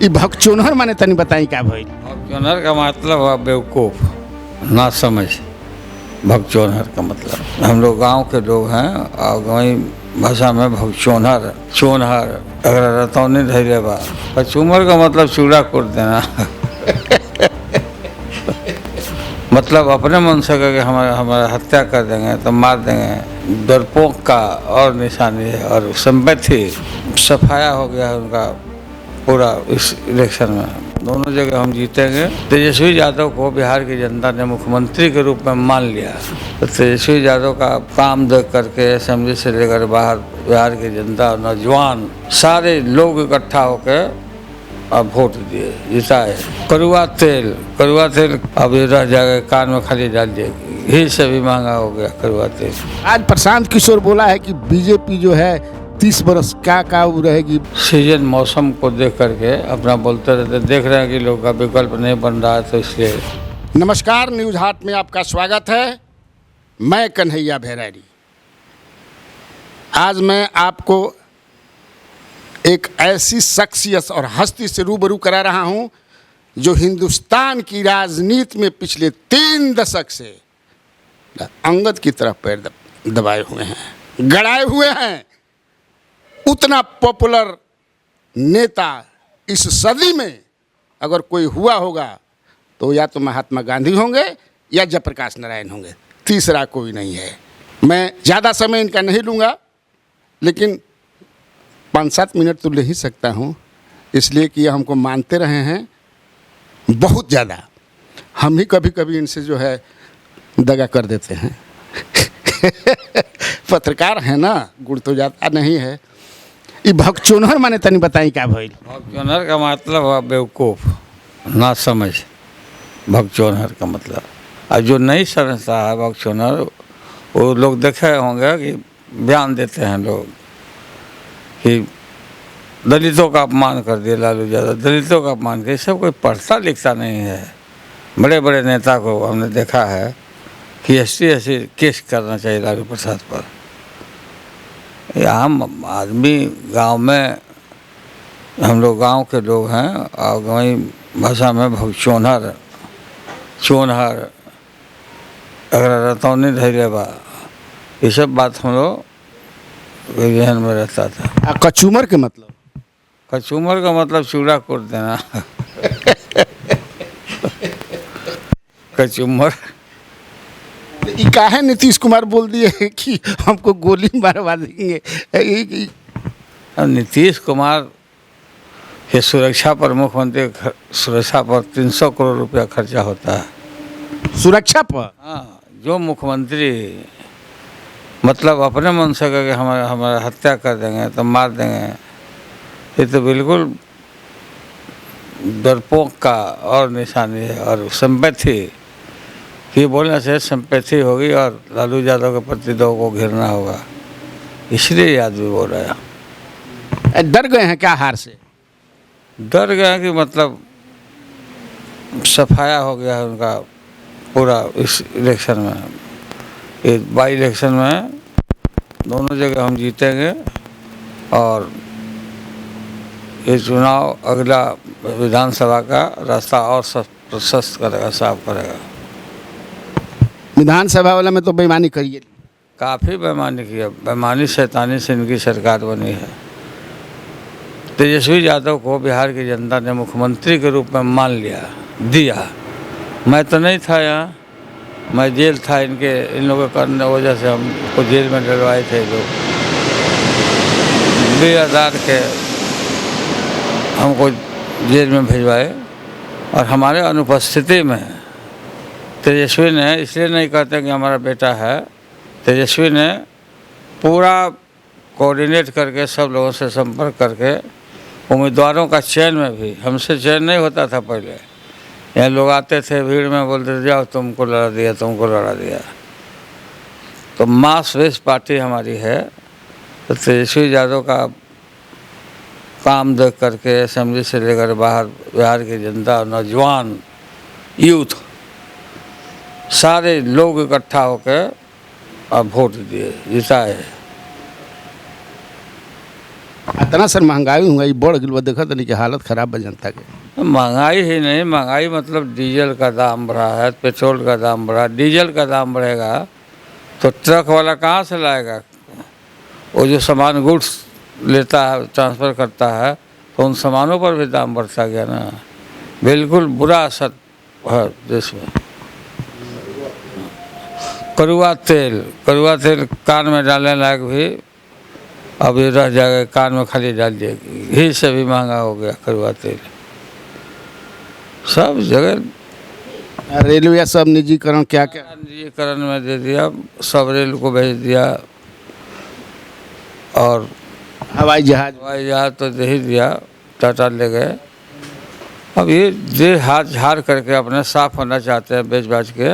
ई भगचोनहर माने तनी बताई का भइल। भगचोनहर का मतलब हुआ बेवकूफ़, ना समझ। भगचोनहर का मतलब हम लोग गांव के लोग हैं और गाँवी भाषा में भगचोनहर चोनहर अगर रतौनी धैले बा। कचूमर का मतलब चूड़ा कूट देना मतलब अपने मन से करके हमारा हत्या कर देंगे तो मार देंगे। डरपोक का और निशानी है और सिंपैथी सफाया हो गया है उनका पूरा इस इलेक्शन में। दोनों जगह हम जीतेंगे। तेजस्वी यादव को बिहार की जनता ने मुख्यमंत्री के रूप में मान लिया। तो तेजस्वी यादव का काम देख करके असेंबली से लेकर बाहर बिहार की जनता नौजवान सारे लोग इकट्ठा होकर अब वोट दिए, जिताए। कड़ुआ तेल अब ये रह जाएगा कान में खाली डाल जाएगी, घी से भी महंगा हो गया कड़ुआ तेल। आज प्रशांत किशोर बोला है कि बीजेपी जो है 30 बरस क्या रहेगी। सीजन मौसम को देख करके अपना बोलते रहते, देख रहे हैं कि लोग का विकल्प नहीं बन रहा है तो इसलिए। नमस्कार, न्यूज हाट में आपका स्वागत है। मैं कन्हैया भैरारी। आज मैं आपको एक ऐसी शख्सियत और हस्ती से रूबरू करा रहा हूं जो हिंदुस्तान की राजनीति में पिछले 3 दशक से अंगद की तरफ पैर दबाए हुए हैं, गड़ाए हुए हैं। उतना पॉपुलर नेता इस सदी में अगर कोई हुआ होगा तो या तो महात्मा गांधी होंगे या जयप्रकाश नारायण होंगे, तीसरा कोई नहीं है। मैं ज़्यादा समय इनका नहीं लूँगा, लेकिन 5-7 मिनट तो ले ही सकता हूँ, इसलिए कि हमको मानते रहे हैं बहुत ज़्यादा। हम ही कभी कभी इनसे जो है दगा कर देते हैं पत्रकार है ना, गुड़ तो जाता नहीं है। ये भगचोनहर माने तनी बताई का भइल। भगचोनहर का मतलब हुआ बेवकूफ़, ना समझ। भगचोनहर का मतलब और जो नहीं समझता है भगचोनहर, वो लोग देखे होंगे कि बयान देते हैं लोग कि दलितों का अपमान कर दिया लालू यादव, दलितों का अपमान किया। सब कोई पढ़ता लिखता नहीं है। बड़े बड़े नेता को हमने देखा है कि ऐसी केस करना चाहिए लालू प्रसाद पर। ये आम आदमी गांव में, हम लोग गांव के लोग हैं और गाँवी भाषा में भगचोनहर चोनहर अगर रतौनी धैले बा, ये सब बात हम लोग जहन में रहता था। कचूमर के मतलब? कचूमर का मतलब चूड़ा कूट देना कचूमर। ये काहे नीतीश कुमार बोल दिए कि हमको गोली मारवा देंगे? नीतीश कुमार के सुरक्षा पर, मुख्यमंत्री सुरक्षा पर 300 करोड़ रुपया खर्चा होता है। सुरक्षा पर? हाँ, जो मुख्यमंत्री मतलब अपने मन से करके हमारा हत्या कर देंगे तो मार देंगे। ये तो बिल्कुल डरपोक का और निशानी है और सिंपैथी कि बोलने से सिंपैथी होगी और लालू यादव के प्रति लोगों को घिरना होगा, इसलिए ये आदमी बोल रहा है। डर गए हैं क्या हार से? डर गए कि मतलब सफाया हो गया है उनका पूरा इस इलेक्शन में। ये बाई इलेक्शन में दोनों जगह हम जीतेंगे और ये चुनाव अगला विधानसभा का रास्ता और प्रशस्त करेगा, साफ करेगा। विधानसभा वाला में तो बेईमानी करिए, काफ़ी बेईमानी किया। बेईमानी शैतानी से इनकी सरकार बनी है। तेजस्वी यादव को बिहार की जनता ने मुख्यमंत्री के रूप में मान दिया। मैं तो नहीं था यहाँ, मैं जेल था। इन लोगों के करने वजह से हमको जेल में डलवाए थे लोग। 2000 के हमको जेल में भिजवाए और हमारे अनुपस्थिति में तेजस्वी ने, इसलिए नहीं कहते कि हमारा बेटा है, तेजस्वी ने पूरा कोऑर्डिनेट करके सब लोगों से संपर्क करके उम्मीदवारों का चयन में भी, हमसे चयन नहीं होता था पहले। यहाँ लोग आते थे भीड़ में, बोलते थे जाओ तुमको लड़ा दिया। तो मास बेस्ड पार्टी हमारी है। तो तेजस्वी यादव का काम देख करके असेंबली से लेकर बाहर बिहार की जनता नौजवान यूथ सारे लोग इकट्ठा होकर अब वोट दिए, जिताए। इतना सर महंगाई उंगाई बढ़ गई देखा तनी कि हालत खराब बा जनता के। महंगाई ही नहीं, महंगाई मतलब डीजल का दाम बढ़ा है, पेट्रोल का दाम बढ़ा, डीजल का दाम बढ़ेगा तो ट्रक वाला कहाँ से लाएगा? वो जो सामान गुड्स लेता है, ट्रांसफ़र करता है, तो उन सामानों पर भी दाम बढ़ता गया ना। बिल्कुल बुरा असर है देश में। कड़वा तेल कान में डालने लायक भी अब ये रह जाएगा, कान में खाली डाल दिया। घी से भी महंगा हो गया कड़वा तेल, सब जगह। रेलवे सब निजीकरण क्या क्या निजीकरण में दे दिया, सब रेल को भेज दिया, और हवाई जहाज तो दे ही दिया, टाटा ले गए। अब ये दे हाथ झाड़ करके अपने साफ होना चाहते हैं बेच बाच के,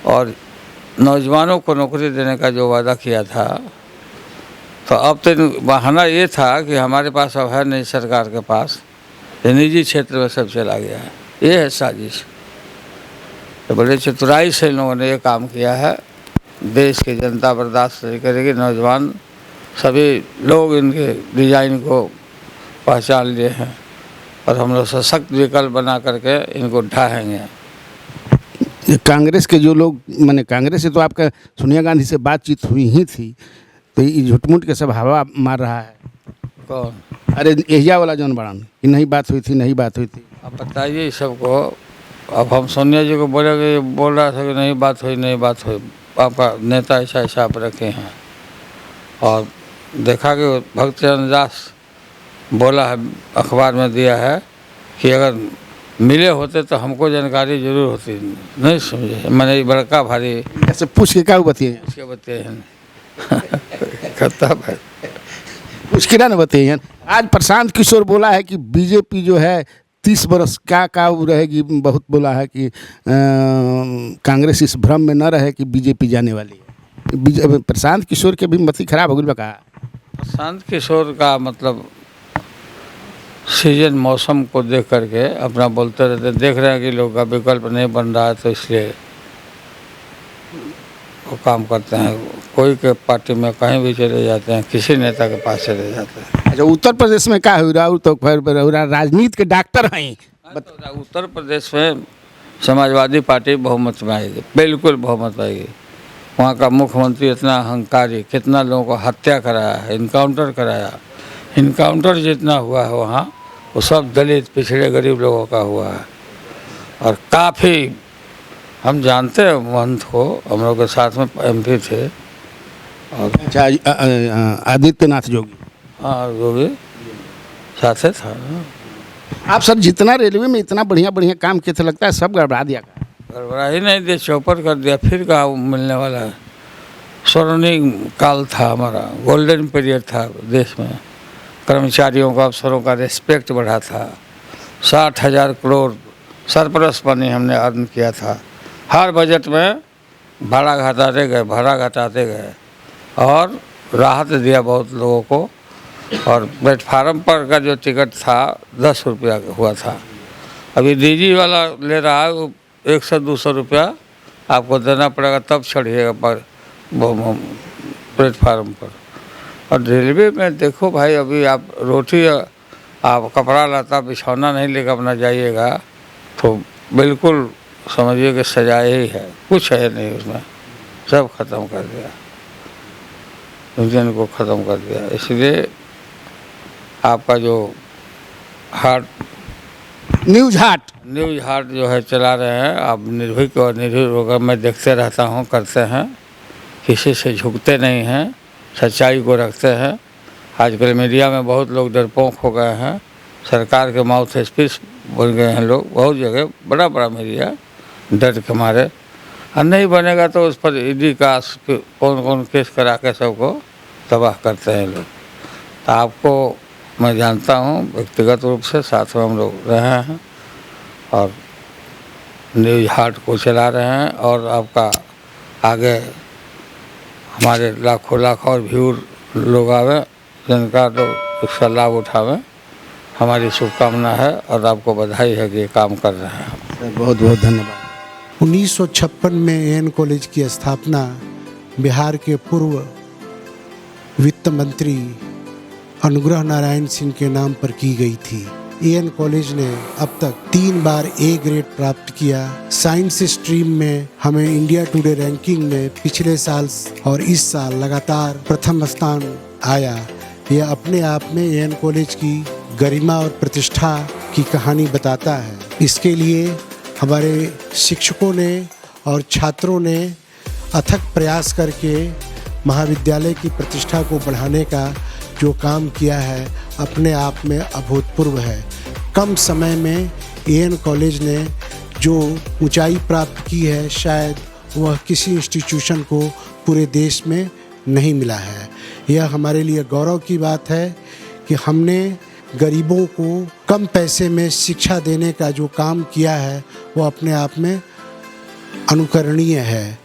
और नौजवानों को नौकरी देने का जो वादा किया था, तो अब तो बहाना ये था कि हमारे पास अब है नहीं सरकार के पास, ये निजी क्षेत्र में सब चला गया है। ये है साजिश। तो बड़े चतुराई से इन लोगों ने ये काम किया है। देश की जनता बर्दाश्त नहीं करेगी, नौजवान सभी लोग इनके डिज़ाइन को पहचान लिए हैं, और हम लोग सशक्त विकल्प बना करके इनको ढाहेंगे। कांग्रेस के जो लोग, मैंने कांग्रेस से तो आपका सोनिया गांधी से बातचीत हुई ही थी, तो ये झूठ-मूठ के सब हवा मार रहा है। कौन? अरे एहिया वाला जौन बड़ान कि नहीं बात हुई थी। अब बताइए सबको। अब हम सोनिया जी को बोलेंगे, ये बोल रहा था कि नहीं बात हुई। आपका नेता ऐसा आप रखे हैं, और देखा कि भक्तचरण दास बोला है, अखबार में दिया है कि अगर मिले होते तो हमको जानकारी जरूर होती। नहीं समझे? मैंने बड़का भारी ऐसे पूछ के क्या बताइए? उसके बताए हैं खत्म है। पूछ के ना बताइए। आज प्रशांत किशोर बोला है कि बीजेपी जो है 30 बरस क्या वो रहेगी। बहुत बोला है कि कांग्रेस इस भ्रम में न रहे कि बीजेपी जाने वाली है। प्रशांत किशोर के भी मति खराब हो गई बका। प्रशांत किशोर का मतलब सीजन मौसम को देख करके अपना बोलते रहते, देख रहे हैं कि लोग का विकल्प नहीं बन रहा है, तो इसलिए वो काम करते हैं। कोई के पार्टी में कहीं भी चले जाते हैं, किसी नेता के पास चले जाते हैं। अच्छा, उत्तर प्रदेश में क्या हो रहा है? तो राजनीति के डॉक्टर हैं। उत्तर प्रदेश में समाजवादी पार्टी बहुमत में आएगी, बिल्कुल बहुमत में आएगी। वहाँ का मुख्यमंत्री इतना अहंकारी, कितना लोगों को हत्या कराया है, इनकाउंटर कराया। इनकाउंटर जितना हुआ है वहाँ, वो सब दलित पिछड़े गरीब लोगों का हुआ है। और काफ़ी हम जानते हैं महंत को, हम लोग के साथ में MP थे। और अच्छा, आदित्यनाथ जोगी। हाँ, जोगी साथ था। आप सर जितना रेलवे में इतना बढ़िया काम किए थे, लगता है सब गड़बड़ा दिया। गड़बड़ा ही नहीं दिया, चौपट कर दिया। फिर कहाँ मिलने वाला है? स्वर्णिम काल था हमारा, गोल्डन पीरियड था देश में। कर्मचारियों का, अफसरों का रिस्पेक्ट बढ़ा था। 60,000 करोड़ सरप्लस मनी हमने अर्न किया था। हर बजट में भाड़ा घटाते गए और राहत दिया बहुत लोगों को। और प्लेटफार्म पर का जो टिकट था 10 रुपया हुआ था, अभी DG वाला ले रहा है वो 100-200 रुपया आपको देना पड़ेगा, तब चढ़िएगा पर प्लेटफार्म पर। और रेलवे में देखो भाई, अभी आप रोटी, आप कपड़ा लता बिछौना नहीं लेकर अपना जाइएगा तो बिल्कुल समझिए कि सजाए ही है, कुछ है नहीं उसमें, सब ख़त्म कर दिया, इंजन को ख़त्म कर दिया। इसलिए आपका जो न्यूज़ हाट जो है चला रहे हैं, आप निर्भीक और निर्भीक होकर मैं देखते रहता हूँ, करते हैं, किसी से झुकते नहीं हैं, सच्चाई को रखते हैं। आजकल मीडिया में बहुत लोग डरपोक हो गए हैं, सरकार के माउथ स्पीच बन गए हैं लोग, बहुत जगह बड़ा मीडिया डर के मारे। और नहीं बनेगा तो उस पर ED का कौन केस करा के सबको तबाह करते हैं लोग। तो आपको मैं जानता हूँ व्यक्तिगत रूप से, साथ में हम लोग रहे हैं और न्यूज़ हाट को चला रहे हैं। और आपका आगे हमारे लाखों और व्यूअर लोग आवे, जिनका लोग इसका लाभ उठावें, हमारी शुभकामना है और आपको बधाई है कि ये काम कर रहे हैं। बहुत बहुत धन्यवाद। 1956 में AN कॉलेज की स्थापना बिहार के पूर्व वित्त मंत्री अनुग्रह नारायण सिंह के नाम पर की गई थी। एएन कॉलेज ने अब तक 3 बार ए ग्रेड प्राप्त किया। साइंस स्ट्रीम में हमें इंडिया टुडे रैंकिंग में पिछले साल और इस साल लगातार प्रथम स्थान आया। यह अपने आप में एएन कॉलेज की गरिमा और प्रतिष्ठा की कहानी बताता है। इसके लिए हमारे शिक्षकों ने और छात्रों ने अथक प्रयास करके महाविद्यालय की प्रतिष्ठा को बढ़ाने का जो काम किया है अपने आप में अभूतपूर्व है। कम समय में एएन कॉलेज ने जो ऊंचाई प्राप्त की है शायद वह किसी इंस्टीट्यूशन को पूरे देश में नहीं मिला है। यह हमारे लिए गौरव की बात है कि हमने गरीबों को कम पैसे में शिक्षा देने का जो काम किया है वो अपने आप में अनुकरणीय है।